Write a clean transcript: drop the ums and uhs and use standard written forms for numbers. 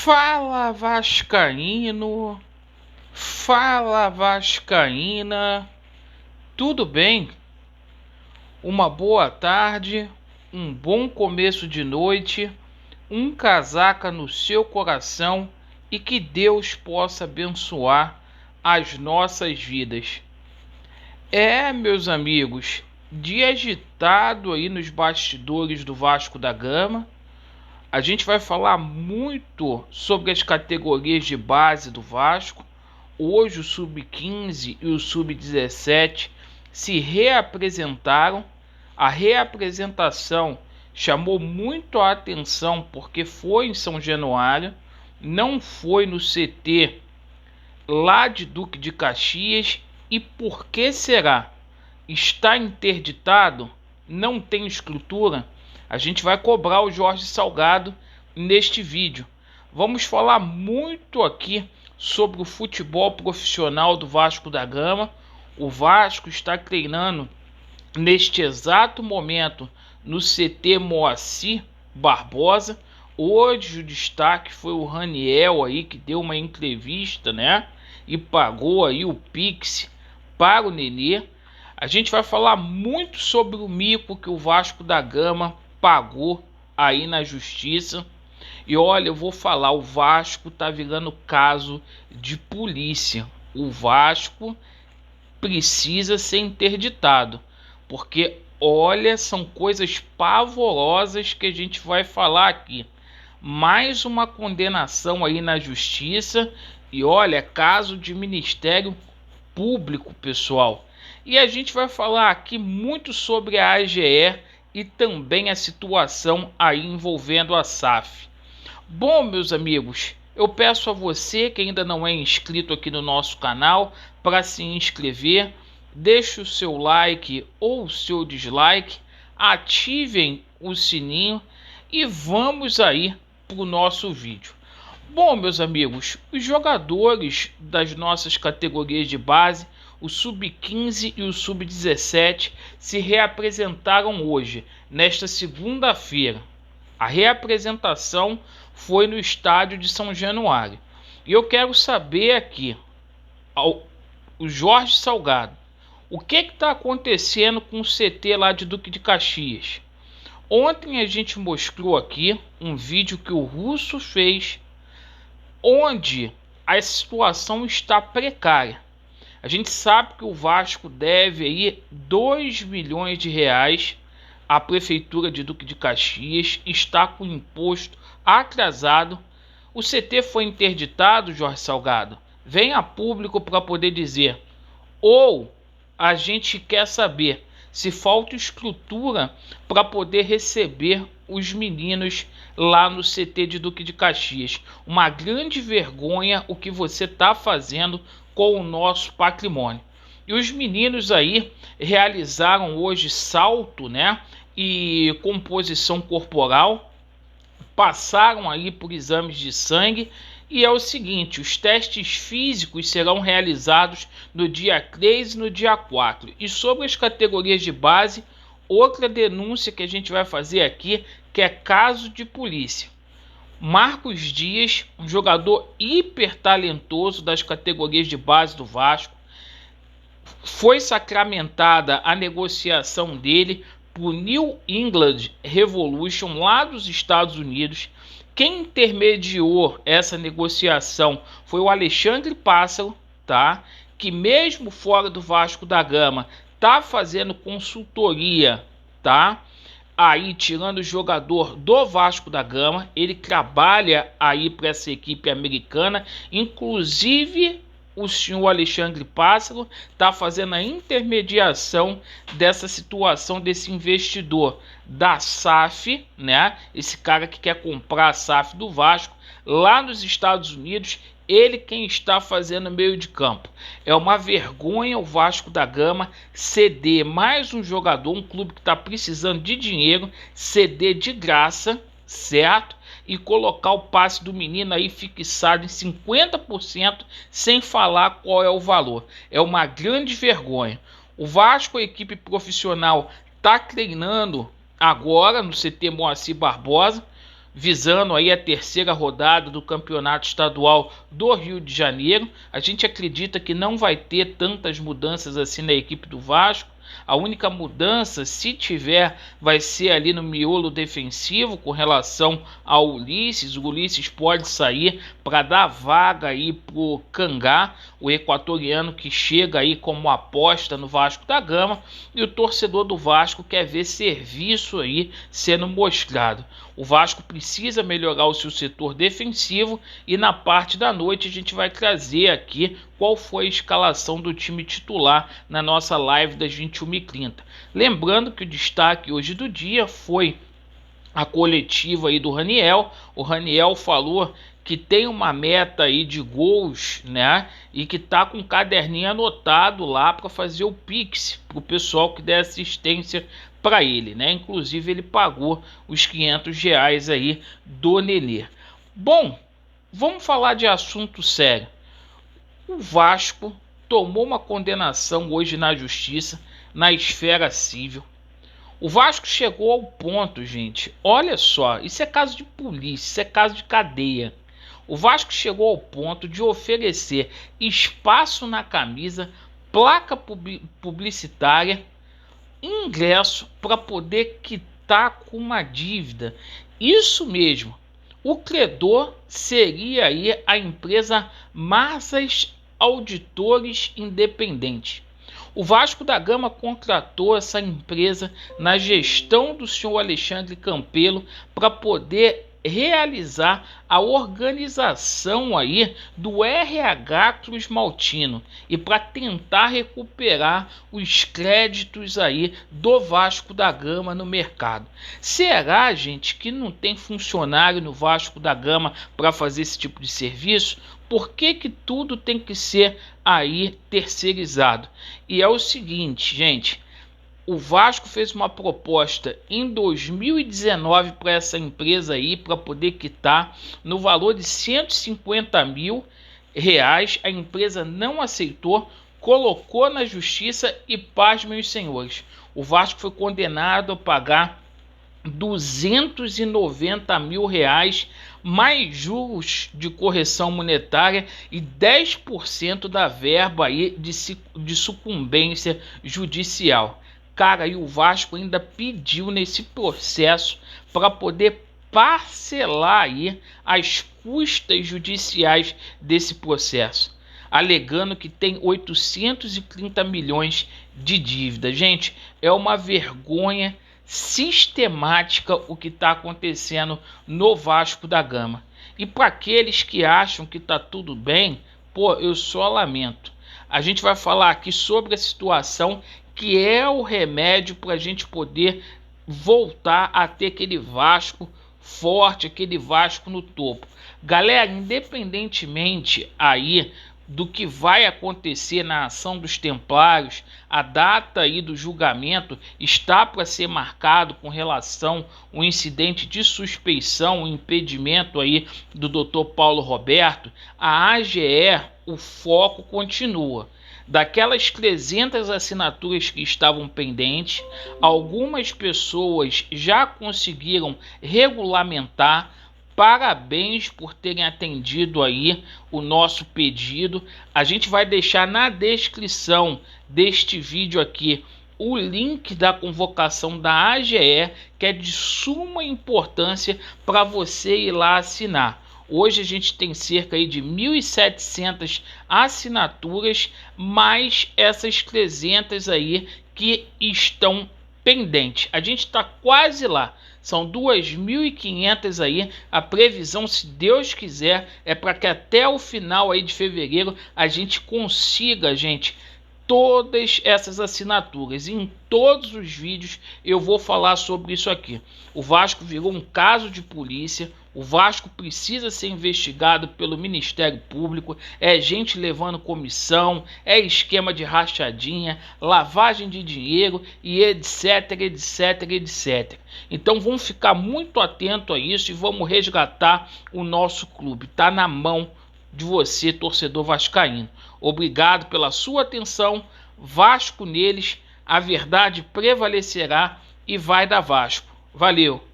Fala Vascaíno, fala Vascaína, tudo bem? Uma boa tarde, um bom começo de noite, um casaca no seu coração e que Deus possa abençoar as nossas vidas. Meus amigos, dia agitado aí nos bastidores do Vasco da Gama. A gente vai falar muito sobre as categorias de base do Vasco. Hoje o Sub-15 e o Sub-17 se reapresentaram. A reapresentação chamou muito a atenção porque foi em São Januário, não foi no CT lá de Duque de Caxias. E por que será? Está interditado? Não tem estrutura? A gente vai cobrar o Jorge Salgado neste vídeo. Vamos falar muito aqui sobre o futebol profissional do Vasco da Gama. O Vasco está treinando neste exato momento no CT Moacir Barbosa. Hoje o destaque foi o Raniel aí, que deu uma entrevista, né? E pagou aí o Pix para o Nenê. A gente vai falar muito sobre o mico que o Vasco da Gama pagou aí na justiça. E olha, eu vou falar, o Vasco tá virando caso de polícia. O Vasco precisa ser interditado, porque olha, são coisas pavorosas que a gente vai falar aqui. Mais uma condenação aí na justiça e olha, caso de Ministério Público, pessoal. E a gente vai falar aqui muito sobre a AGE e também a situação aí envolvendo a SAF. Bom, meus amigos, eu peço a você que ainda não é inscrito aqui no nosso canal para se inscrever, deixe o seu like ou o seu dislike, ativem o sininho e vamos aí para o nosso vídeo. Bom, meus amigos, os jogadores das nossas categorias de base, o Sub-15 e o Sub-17, se reapresentaram hoje, nesta segunda-feira. A reapresentação foi no estádio de São Januário. E eu quero saber aqui, o Jorge Salgado, o que está acontecendo com o CT lá de Duque de Caxias? Ontem a gente mostrou aqui um vídeo que o Russo fez, onde a situação está precária. A gente sabe que o Vasco deve aí 2 milhões de reais à Prefeitura de Duque de Caxias, está com o imposto atrasado. O CT foi interditado, Jorge Salgado. Venha a público para poder dizer. Ou a gente quer saber se falta estrutura para poder receber os meninos lá no CT de Duque de Caxias. Uma grande vergonha o que você está fazendo com o nosso patrimônio. E os meninos aí realizaram hoje salto, né? E composição corporal, passaram aí por exames de sangue. E é o seguinte, os testes físicos serão realizados no dia 3 e no dia 4. E sobre as categorias de base, outra denúncia que a gente vai fazer aqui, que é caso de polícia. Marcos Dias, um jogador hiper talentoso das categorias de base do Vasco, foi sacramentada a negociação dele para o New England Revolution lá dos Estados Unidos. Quem intermediou essa negociação foi o Alexandre Pássaro, tá? Que mesmo fora do Vasco da Gama tá fazendo consultoria, tá? Aí tirando o jogador do Vasco da Gama, ele trabalha aí para essa equipe americana, inclusive o senhor Alexandre Pássaro está fazendo a intermediação dessa situação desse investidor da SAF, né? Esse cara que quer comprar a SAF do Vasco lá nos Estados Unidos, ele quem está fazendo meio de campo. É uma vergonha o Vasco da Gama ceder mais um jogador, um clube que está precisando de dinheiro, ceder de graça, certo? E colocar o passe do menino aí fixado em 50% sem falar qual é o valor. É uma grande vergonha. O Vasco, a equipe profissional, está treinando agora no CT Moacir Barbosa. visando aí a terceira rodada do Campeonato Estadual do Rio de Janeiro. A gente acredita que não vai ter tantas mudanças assim na equipe do Vasco. A única mudança, se tiver, vai ser ali no miolo defensivo com relação ao Ulisses. O Ulisses pode sair para dar vaga aí pro Kangá, o equatoriano que chega aí como aposta no Vasco da Gama, e o torcedor do Vasco quer ver serviço aí sendo mostrado. O Vasco precisa melhorar o seu setor defensivo e na parte da noite a gente vai trazer aqui qual foi a escalação do time titular na nossa live das 21h30. Lembrando que o destaque hoje do dia foi a coletiva aí do Raniel. O Raniel falou que tem uma meta aí de gols, né? E que tá com um caderninho anotado lá para fazer o Pix pro pessoal que der assistência para ele, né? Inclusive ele pagou os R$ 500 aí do Nenê. Bom, vamos falar de assunto sério. O Vasco tomou uma condenação hoje na justiça, na esfera civil. O Vasco chegou ao ponto, gente, olha só, isso é caso de polícia, isso é caso de cadeia. O Vasco chegou ao ponto de oferecer espaço na camisa, placa publicitária, ingresso para poder quitar com uma dívida. Isso mesmo. O credor seria aí a empresa Marzas Auditores Independente. O Vasco da Gama contratou essa empresa na gestão do senhor Alexandre Campelo para poder realizar a organização aí do RH Cruz Maltino e para tentar recuperar os créditos aí do Vasco da Gama no mercado. Será, gente, que não tem funcionário no Vasco da Gama para fazer esse tipo de serviço? Por que que tudo tem que ser aí terceirizado? E é o seguinte, gente, o Vasco fez uma proposta em 2019 para essa empresa aí, para poder quitar, no valor de R$ 150 mil. A empresa não aceitou, colocou na justiça e, pasmem os senhores, o Vasco foi condenado a pagar R$ 290 mil, mais juros de correção monetária e 10% da verba aí de sucumbência judicial. Cara, e o Vasco ainda pediu nesse processo para poder parcelar aí as custas judiciais desse processo, alegando que tem 830 milhões de dívida. Gente, é uma vergonha sistemática o que está acontecendo no Vasco da Gama. E para aqueles que acham que está tudo bem, pô, eu só lamento. A gente vai falar aqui sobre a situação que é o remédio para a gente poder voltar a ter aquele Vasco forte, aquele Vasco no topo. Galera, independentemente aí do que vai acontecer na ação dos Templários, a data aí do julgamento está para ser marcado com relação ao incidente de suspeição, o impedimento aí do Dr. Paulo Roberto. A AGE, o foco continua. Daquelas 300 assinaturas que estavam pendentes, algumas pessoas já conseguiram regulamentar. Parabéns por terem atendido aí o nosso pedido. A gente vai deixar na descrição deste vídeo aqui o link da convocação da AGE, que é de suma importância para você ir lá assinar. Hoje a gente tem cerca aí de 1.700 assinaturas, mais essas 300 aí que estão pendentes. A gente está quase lá. São 2.500 aí. A previsão, se Deus quiser, é para que até o final aí de fevereiro a gente consiga, gente, todas essas assinaturas. Em todos os vídeos eu vou falar sobre isso aqui. O Vasco virou um caso de polícia. O Vasco precisa ser investigado pelo Ministério Público. É gente levando comissão, é esquema de rachadinha, lavagem de dinheiro e etc, etc, etc. Então vamos ficar muito atento a isso e vamos resgatar o nosso clube. Tá na mão de você, torcedor vascaíno. Obrigado pela sua atenção. Vasco neles, a verdade prevalecerá e vai dar Vasco. Valeu!